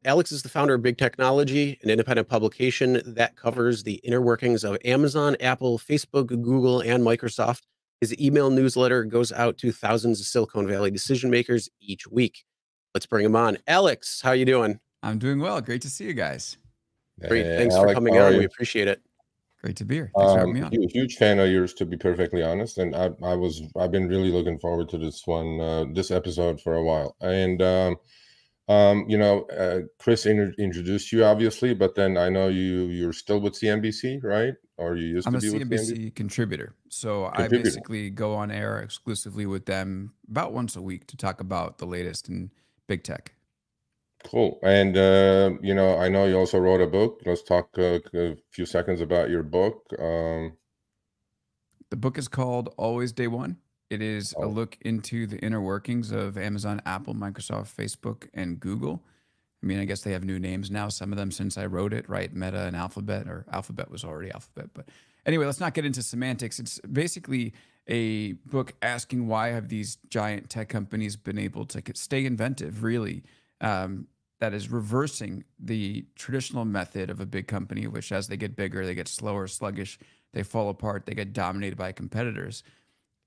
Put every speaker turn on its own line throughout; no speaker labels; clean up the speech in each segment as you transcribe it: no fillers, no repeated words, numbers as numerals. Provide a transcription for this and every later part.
Alex is the founder of Big Technology, an independent publication that covers the inner workings of Amazon, Apple, Facebook, Google, and Microsoft. His email newsletter goes out to thousands of Silicon Valley decision makers each week. Let's bring him on. Alex, how you doing?
I'm doing well. Great to see you guys.
Great.
Hey,
Thanks for
Alex,
coming
how are
on. We
you?
appreciate it.
Great to be here. Thanks for having me on.
Huge fan of yours, to be perfectly honest. And I've been really looking forward to this one, this episode for a while. And Chris introduced you obviously, but then I know you're still with CNBC, right? Or you used
I'm
to
a
be with CNBC?
CNBC contributor. So I
Contributor.
basically go on air exclusively with them about once a week to talk about the latest in big tech.
Cool. And I know you also wrote a book. Let's talk a few seconds about your book.
The book is called Always Day One. It is a look into the inner workings of Amazon, Apple, Microsoft, Facebook, and Google. I mean, I guess they have new names now, some of them since I wrote it, right? Meta and Alphabet, or Alphabet was already Alphabet. But anyway, let's not get into semantics. It's basically a book asking why have these giant tech companies been able to stay inventive, really, that is reversing the traditional method of a big company, which as they get bigger, they get slower, sluggish, they fall apart, they get dominated by competitors.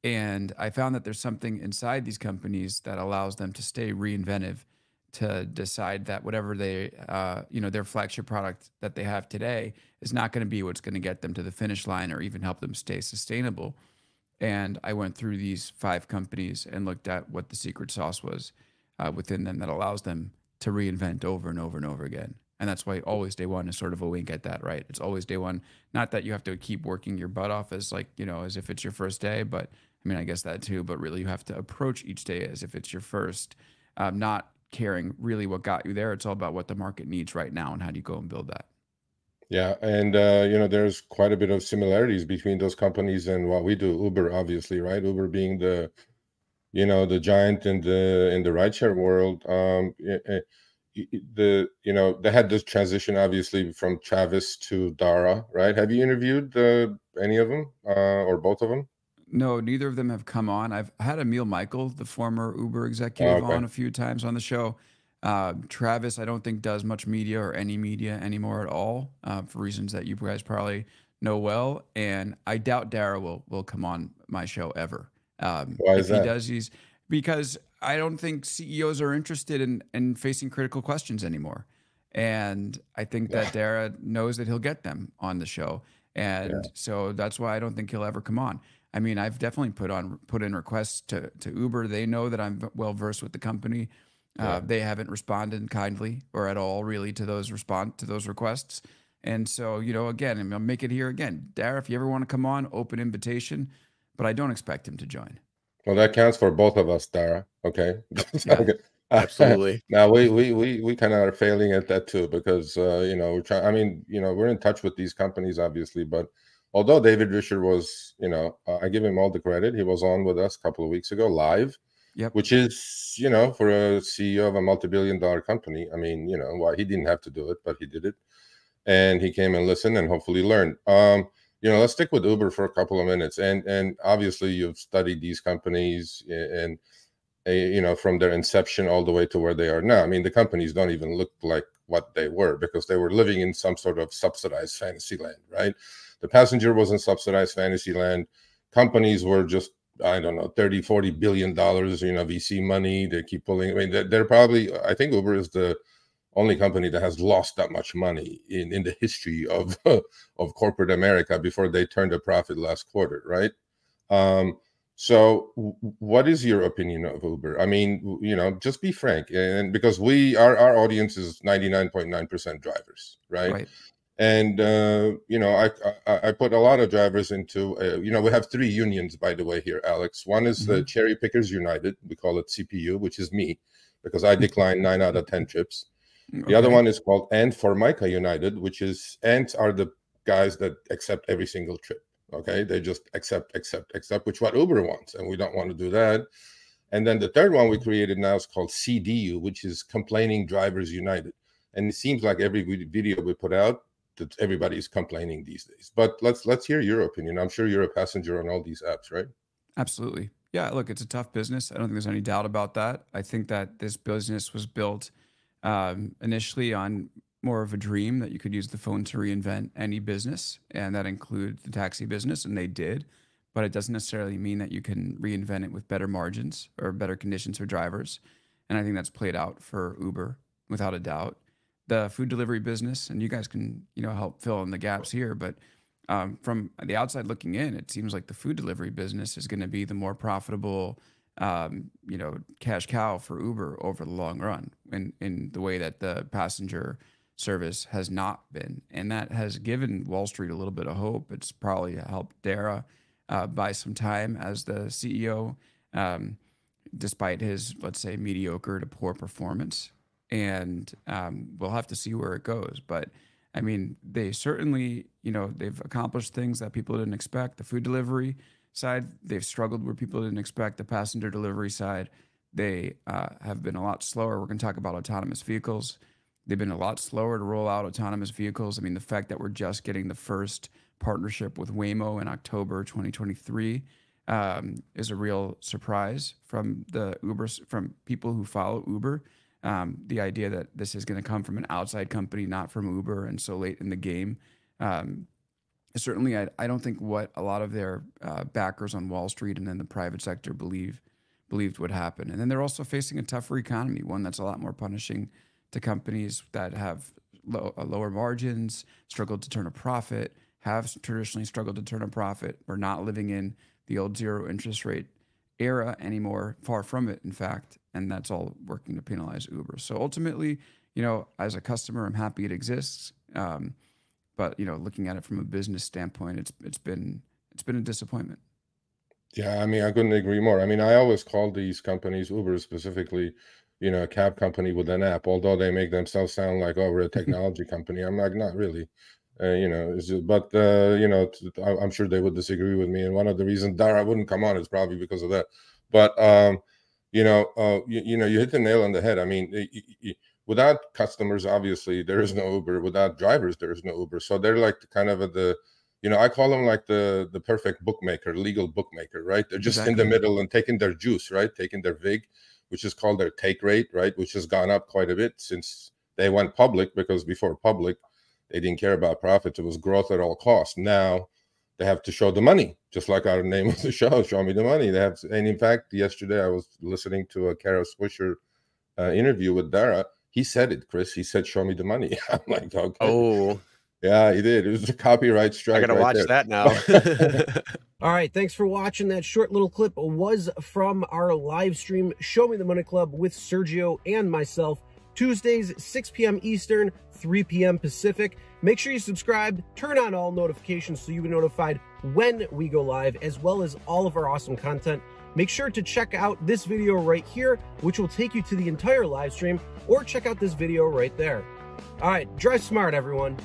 And I found that there's something inside these companies that allows them to stay reinventive, to decide that whatever their flagship product that they have today is not going to be what's going to get them to the finish line or even help them stay sustainable. And I went through these 5 companies and looked at what the secret sauce was within them that allows them to reinvent over and over and over again. And that's why always day one is sort of a wink at that, right? It's always day one. Not that you have to keep working your butt off as as if it's your first day, but I mean, I guess that too, but really you have to approach each day as if it's your first, not caring really what got you there. It's all about what the market needs right now and how do you go and build that.
Yeah, and there's quite a bit of similarities between those companies and what we do. Uber, obviously, right? Uber being the giant in the rideshare world. They had this transition obviously from Travis to Dara, right? Have you interviewed any of them or both of them?
No, neither of them have come on. I've had Emil Michael, the former Uber executive,
Okay.
on a few times on the show. Travis, I don't think does much media or any media anymore at all, for reasons that you guys probably know well. And I doubt Dara will come on my show ever.
Why is
If he
that?
does, because I don't think CEOs are interested in facing critical questions anymore. And I think that Dara knows that he'll get them on the show. And so that's why I don't think he'll ever come on. I mean, I've definitely put in requests to Uber. They know that I'm well versed with the company. They haven't responded kindly or at all really to those requests. And so, again, I'll make it here again. Dara, if you ever want to come on, open invitation, but I don't expect him to join.
Well, that counts for both of us, Dara. Okay.
Yeah.
Absolutely.
Now we kind of are failing at that too because we're trying. I mean, we're in touch with these companies obviously, but although David Risher was, I give him all the credit. He was on with us a couple of weeks ago live, which is, for a CEO of a multi-billion-dollar company. I mean, why he didn't have to do it, but he did it, and he came and listened and hopefully learned. Let's stick with Uber for a couple of minutes, and obviously you've studied these companies and from their inception all the way to where they are now. I mean, the companies don't even look like what they were because they were living in some sort of subsidized fantasy land, right? The passenger was in subsidized fantasy land. Companies were just, I don't know, 30, 40 billion dollars, VC money. They keep pulling. I mean, they're probably, I think Uber is the only company that has lost that much money in the history of of corporate America before they turned a profit last quarter, right? So what is your opinion of Uber? I mean, just be frank. And because our audience is 99.9% drivers, right?
Right.
And, I put a lot of drivers into, we have 3 unions, by the way, here, Alex. One is the Cherry Pickers United. We call it CPU, which is me, because I decline 9 out of 10 trips. The other one is called Ant Formica United, which is ants are the guys that accept every single trip. Okay. They just accept, which what Uber wants. And we don't want to do that. And then the third one we created now is called CDU, which is Complaining Drivers United. And it seems like every video we put out, that everybody's complaining these days. But let's hear your opinion. I'm sure you're a passenger on all these apps, right?
Absolutely. Yeah, look, it's a tough business. I don't think there's any doubt about that. I think that this business was built initially on more of a dream that you could use the phone to reinvent any business, and that includes the taxi business, and they did. But it doesn't necessarily mean that you can reinvent it with better margins or better conditions for drivers. And I think that's played out for Uber without a doubt. The food delivery business, and you guys can, help fill in the gaps here, but from the outside looking in, it seems like the food delivery business is going to be the more profitable, cash cow for Uber over the long run, in the way that the passenger service has not been. And that has given Wall Street a little bit of hope. It's probably helped Dara buy some time as the CEO, despite his, let's say, mediocre to poor performance. And we'll have to see where it goes. But I mean, they certainly, they've accomplished things that people didn't expect. The food delivery side, they've struggled where people didn't expect. The passenger delivery side, they have been a lot slower. We're going to talk about autonomous vehicles. They've been a lot slower to roll out autonomous vehicles. I mean, the fact that we're just getting the first partnership with Waymo in October 2023 is a real surprise from from people who follow Uber. The idea that this is going to come from an outside company, not from Uber, and so late in the game. Certainly, I don't think what a lot of their backers on Wall Street and then the private sector believed would happen. And then they're also facing a tougher economy, one that's a lot more punishing to companies that have lower margins, struggled to turn a profit, have traditionally struggled to turn a profit. We're not living in the old zero interest rate era anymore, far from it, in fact, and that's all working to penalize Uber. So ultimately, as a customer, I'm happy it exists. But looking at it from a business standpoint, it's been a disappointment.
Yeah, I mean, I couldn't agree more. I mean, I always call these companies, Uber specifically, a cab company with an app, although they make themselves sound like, oh, we're a technology company. I'm like, not really. I'm sure they would disagree with me. And one of the reasons Dara wouldn't come on is probably because of that. But, you hit the nail on the head. I mean, without customers, obviously, there is no Uber. Without drivers, there is no Uber. So they're like kind of I call them like the perfect bookmaker, legal bookmaker, right? They're just in the middle and taking their juice, right? Taking their VIG, which is called their take rate, right? Which has gone up quite a bit since they went public, because before public, they didn't care about profits. It was growth at all costs. Now they have to show the money, just like our name of the show, Show Me the Money. And in fact, yesterday I was listening to a Kara Swisher interview with Dara. He said it, Chris. He said, "Show me the money." I'm like, okay.
Oh,
yeah, he did. It was a copyright strike.
I gotta watch that now.
All right, thanks for watching. That short little clip was from our live stream, Show Me the Money Club, with Sergio and myself, Tuesdays, 6 p.m. Eastern, 3 p.m. Pacific. Make sure you subscribe, turn on all notifications so you'll be notified when we go live, as well as all of our awesome content. Make sure to check out this video right here, which will take you to the entire live stream, or check out this video right there. All right, drive smart, everyone.